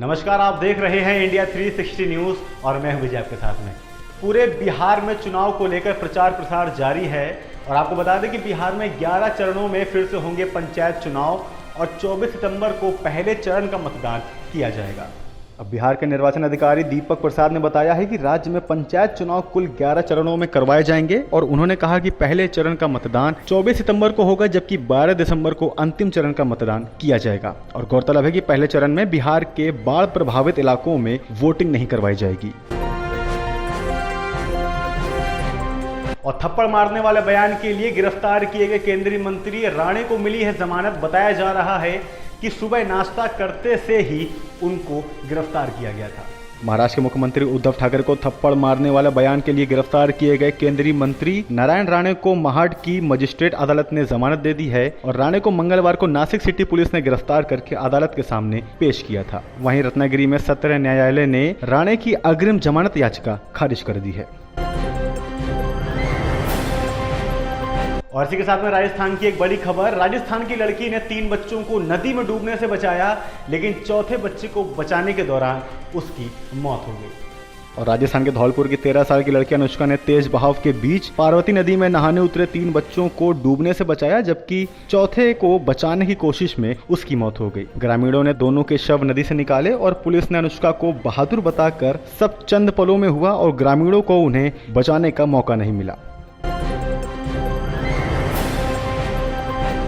नमस्कार, आप देख रहे हैं इंडिया 360 न्यूज़ और मैं हूं विजय आपके साथ में। पूरे बिहार में चुनाव को लेकर प्रचार प्रसार जारी है और आपको बता दें कि बिहार में 11 चरणों में फिर से होंगे पंचायत चुनाव और 24 सितंबर को पहले चरण का मतदान किया जाएगा। अब बिहार के निर्वाचन अधिकारी दीपक प्रसाद ने बताया है कि राज्य में पंचायत चुनाव कुल 11 चरणों में करवाए जाएंगे और उन्होंने कहा कि पहले चरण का मतदान 24 सितंबर को होगा, जबकि 12 दिसंबर को अंतिम चरण का मतदान किया जाएगा। और गौरतलब है कि पहले चरण में बिहार के बाढ़ प्रभावित इलाकों में वोटिंग नहीं करवाई जाएगी। और थप्पड़ मारने वाले बयान के लिए गिरफ्तार किए गए केंद्रीय मंत्री राणे को मिली है जमानत। बताया जा रहा है कि सुबह नाश्ता करते से ही उनको गिरफ्तार किया गया था। महाराष्ट्र के मुख्यमंत्री उद्धव ठाकरे को थप्पड़ मारने वाले बयान के लिए गिरफ्तार किए गए केंद्रीय मंत्री नारायण राणे को महाड की मजिस्ट्रेट अदालत ने जमानत दे दी है और राणे को मंगलवार को नासिक सिटी पुलिस ने गिरफ्तार करके अदालत के सामने पेश किया था। वहीं रत्नागिरी में सत्र न्यायालय ने राणे की अग्रिम जमानत याचिका खारिज कर दी है। और इसी के साथ में राजस्थान की एक बड़ी खबर। राजस्थान की लड़की ने 3 बच्चों को नदी में डूबने से बचाया, लेकिन चौथे बच्चे को बचाने के दौरान उसकी मौत हो गई। और राजस्थान के धौलपुर की 13 साल की लड़की अनुष्का ने तेज बहाव के बीच पार्वती नदी में नहाने उतरे 3 बच्चों को डूबने से बचाया, जबकि चौथे को बचाने की कोशिश में उसकी मौत हो गई। ग्रामीणों ने दोनों के शव नदी से निकाले और पुलिस ने अनुष्का को बहादुर बताकर सब चंद पलों में हुआ और ग्रामीणों को उन्हें बचाने का मौका नहीं मिला।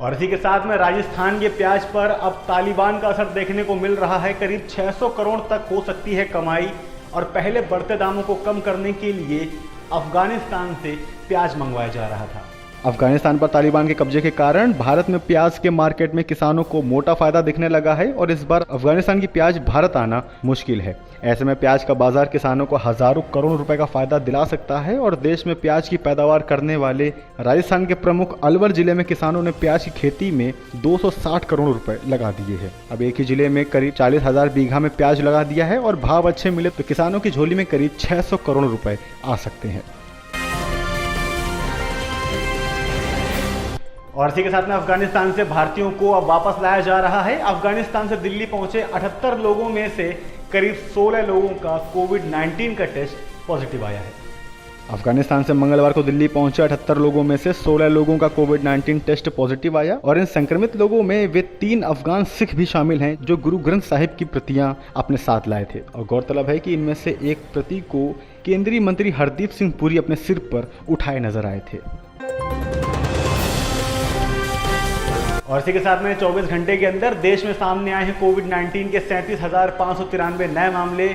और इसी के साथ में राजस्थान के प्याज पर अब तालिबान का असर देखने को मिल रहा है। करीब 600 करोड़ तक हो सकती है कमाई और पहले बढ़ते दामों को कम करने के लिए अफगानिस्तान से प्याज मंगवाया जा रहा था। अफगानिस्तान पर तालिबान के कब्जे के कारण भारत में प्याज के मार्केट में किसानों को मोटा फायदा दिखने लगा है और इस बार अफगानिस्तान की प्याज भारत आना मुश्किल है। ऐसे में प्याज का बाजार किसानों को हजारों करोड़ रुपए का फायदा दिला सकता है और देश में प्याज की पैदावार करने वाले राजस्थान के प्रमुख अलवर जिले में किसानों ने प्याज की खेती में 260 करोड़ रुपए लगा दिए हैं। अब एक ही जिले में करीब 40,000 बीघा में प्याज लगा दिया है और भाव अच्छे मिले तो किसानों की झोली में करीब 600 करोड़ रुपए आ सकते हैं। और इसी के साथ में अफगानिस्तान से भारतीयों को अब वापस लाया जा रहा है। अफगानिस्तान से दिल्ली पहुंचे 78 लोगों में से करीब 16 लोगों का कोविड-19 का टेस्ट पॉजिटिव आया है। अफगानिस्तान से मंगलवार को दिल्ली पहुंचे 78 लोगों में से 16 लोगों का कोविड-19 टेस्ट पॉजिटिव आया और इन संक्रमित लोगों में वे 3 अफगान सिख भी शामिल हैं जो गुरु ग्रंथ साहिब की प्रतियां अपने साथ लाए थे। और गौरतलब है कि इनमें से एक प्रति को केंद्रीय मंत्री हरदीप सिंह पुरी अपने सिर पर उठाए नजर आए थे। और इसी के साथ में 24 घंटे के अंदर देश में सामने आए हैं कोविड-19 के 37,593 नए मामले।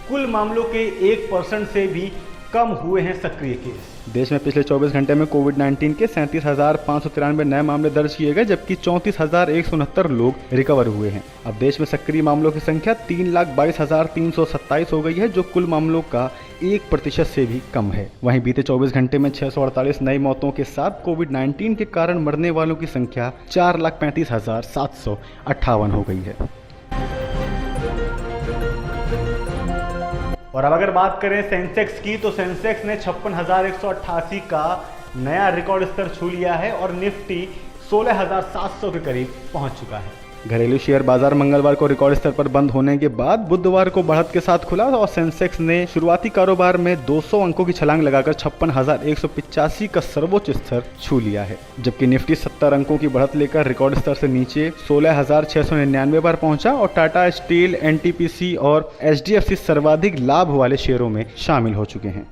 कुल मामलों के 1% से भी कम हुए हैं सक्रिय केस। देश में पिछले 24 घंटे में कोविड-19 के 37,593 नए मामले दर्ज किए गए, जबकि 34,169 लोग रिकवर हुए हैं। अब देश में सक्रिय मामलों की संख्या 3,22,327 हो गई है, जो कुल मामलों का 1% से भी कम है। वहीं बीते 24 घंटे में 648 नई मौतों के साथ कोविड-19 के कारण मरने वालों की संख्या 4,35,758 हो गई है। और अब अगर बात करें सेंसेक्स की, तो सेंसेक्स ने 56,188 का नया रिकॉर्ड स्तर छू लिया है और निफ्टी 16,700 के करीब पहुंच चुका है। घरेलू शेयर बाजार मंगलवार को रिकॉर्ड स्तर पर बंद होने के बाद बुधवार को बढ़त के साथ खुला और सेंसेक्स ने शुरुआती कारोबार में 200 अंकों की छलांग लगाकर 56,185 का सर्वोच्च स्तर छू लिया है, जबकि निफ्टी 70 अंकों की बढ़त लेकर रिकॉर्ड स्तर से नीचे 16,699 पर पहुंचा और टाटा स्टील, एनटीपीसी और एचडीएफसी सर्वाधिक लाभ वाले शेयरों में शामिल हो चुके हैं।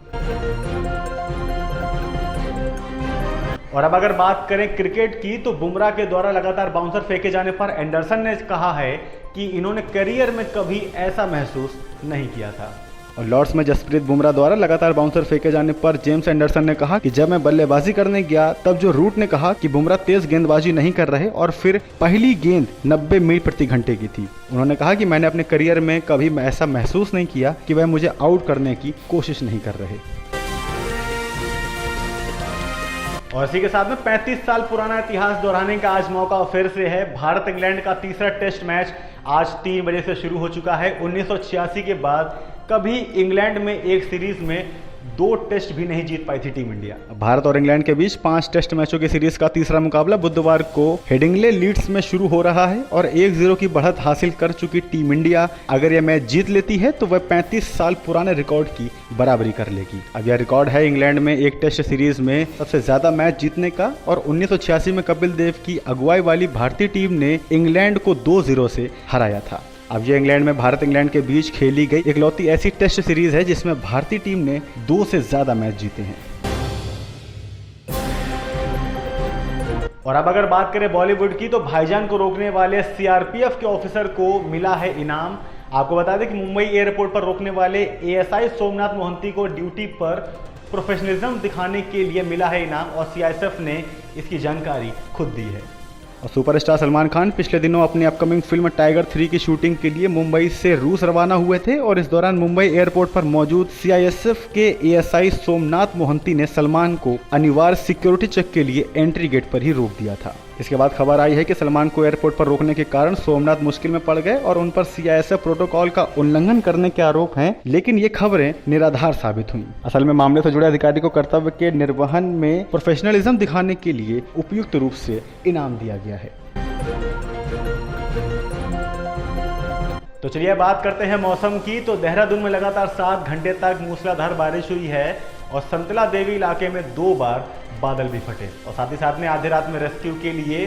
और अब अगर बात करें क्रिकेट की, तो बुमराह के द्वारा लगातार बाउंसर फेंके जाने पर एंडरसन ने कहा है कि इन्होंने करियर में कभी ऐसा महसूस नहीं किया था। और लॉर्ड्स में जसप्रीत बुमराह द्वारा लगातार बाउंसर फेंके जाने पर जेम्स एंडरसन ने कहा कि जब मैं बल्लेबाजी करने गया तब जो रूट ने कहा कि बुमराह तेज गेंदबाजी नहीं कर रहे और फिर पहली गेंद 90 मील प्रति घंटे की थी। उन्होंने कहा कि मैंने अपने करियर में कभी ऐसा महसूस नहीं किया कि वह मुझे आउट करने की कोशिश नहीं कर रहे। और इसी के साथ में 35 साल पुराना इतिहास दोहराने का आज मौका फिर से है। भारत इंग्लैंड का तीसरा टेस्ट मैच आज 3 बजे से शुरू हो चुका है। 1986 के बाद कभी इंग्लैंड में एक सीरीज में 2 टेस्ट भी नहीं जीत पाई थी टीम इंडिया। भारत और इंग्लैंड के बीच 5 टेस्ट मैचों की सीरीज का तीसरा मुकाबला बुधवार को हेडिंग्ले लीड्स में शुरू हो रहा है और 1-0 की बढ़त हासिल कर चुकी टीम इंडिया अगर यह मैच जीत लेती है तो वह 35 साल पुराने रिकॉर्ड की बराबरी कर लेगी। अब यह रिकॉर्ड है इंग्लैंड में एक टेस्ट सीरीज में सबसे ज्यादा मैच जीतने का और 1986 में कपिल देव की अगुवाई वाली भारतीय टीम ने इंग्लैंड को 2-0 से हराया था। अब ये इंग्लैंड में भारत इंग्लैंड के बीच खेली गई इकलौती ऐसी टेस्ट सीरीज है जिसमें भारतीय टीम ने 2 से ज्यादा मैच जीते हैं। और अब अगर बात करें बॉलीवुड की तो भाईजान को रोकने वाले सीआरपीएफ के ऑफिसर को मिला है इनाम। आपको बता दें कि मुंबई एयरपोर्ट पर रोकने वाले एएसआई सोमनाथ मोहंती को ड्यूटी पर प्रोफेशनलिज्म दिखाने के लिए मिला है इनाम और सीआईएसएफ ने इसकी जानकारी खुद दी है। और सुपरस्टार सलमान खान पिछले दिनों अपनी अपकमिंग फिल्म टाइगर 3 की शूटिंग के लिए मुंबई से रूस रवाना हुए थे और इस दौरान मुंबई एयरपोर्ट पर मौजूद सीआईएसएफ के एएसआई सोमनाथ मोहंती ने सलमान को अनिवार्य सिक्योरिटी चेक के लिए एंट्री गेट पर ही रोक दिया था। इसके बाद खबर आई है कि सलमान को एयरपोर्ट पर रोकने के कारण सोमनाथ मुश्किल में पड़ गए और उन पर सीआईएसएफ प्रोटोकॉल का उल्लंघन करने के आरोप हैं, लेकिन ये खबरें निराधार साबित हुई। असल में मामले से जुड़े अधिकारी को कर्तव्य के निर्वहन में प्रोफेशनलिज्म दिखाने के लिए उपयुक्त रूप से इनाम दिया गया है। तो चलिए बात करते हैं मौसम की। तो देहरादून में लगातार 7 घंटे तक मूसलाधार बारिश हुई है और संतला देवी इलाके में 2 बार बादल भी फटे और साथ ही साथ में आधी रात में रेस्क्यू के लिए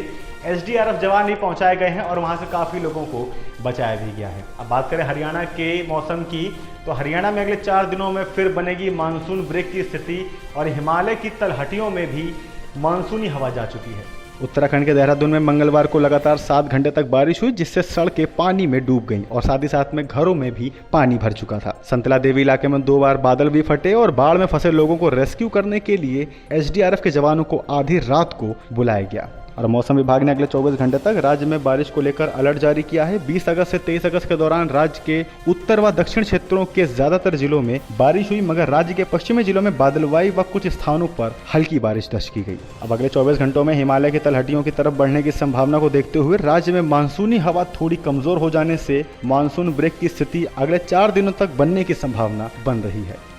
एसडीआरएफ जवान भी पहुंचाए गए हैं और वहां से काफ़ी लोगों को बचाया भी गया है। अब बात करें हरियाणा के मौसम की तो हरियाणा में अगले 4 दिनों में फिर बनेगी मानसून ब्रेक की स्थिति और हिमालय की तलहटियों में भी मानसूनी हवा जा चुकी है। उत्तराखंड के देहरादून में मंगलवार को लगातार 7 घंटे तक बारिश हुई जिससे सड़कें पानी में डूब गईं और साथ ही साथ में घरों में भी पानी भर चुका था। संतला देवी इलाके में 2 बार बादल भी फटे और बाढ़ में फंसे लोगों को रेस्क्यू करने के लिए एसडीआरएफ के जवानों को आधी रात को बुलाया गया। और मौसम विभाग ने अगले 24 घंटे तक राज्य में बारिश को लेकर अलर्ट जारी किया है। 20 अगस्त से 23 अगस्त के दौरान राज्य के उत्तर व दक्षिण क्षेत्रों के ज्यादातर जिलों में बारिश हुई, मगर राज्य के पश्चिमी जिलों में बादलवाई व कुछ स्थानों पर हल्की बारिश दर्ज की गई। अब अगले 24 घंटों में हिमालय की तलहटियों की तरफ बढ़ने की संभावना को देखते हुए राज्य में मानसूनी हवा थोड़ी कमजोर हो जाने से मानसून ब्रेक की स्थिति अगले 4 दिनों तक बनने की संभावना बन रही है।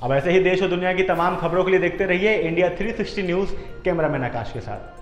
अब ऐसे ही देश और दुनिया की तमाम खबरों के लिए देखते रहिए इंडिया 360 न्यूज कैमरामैन आकाश के साथ।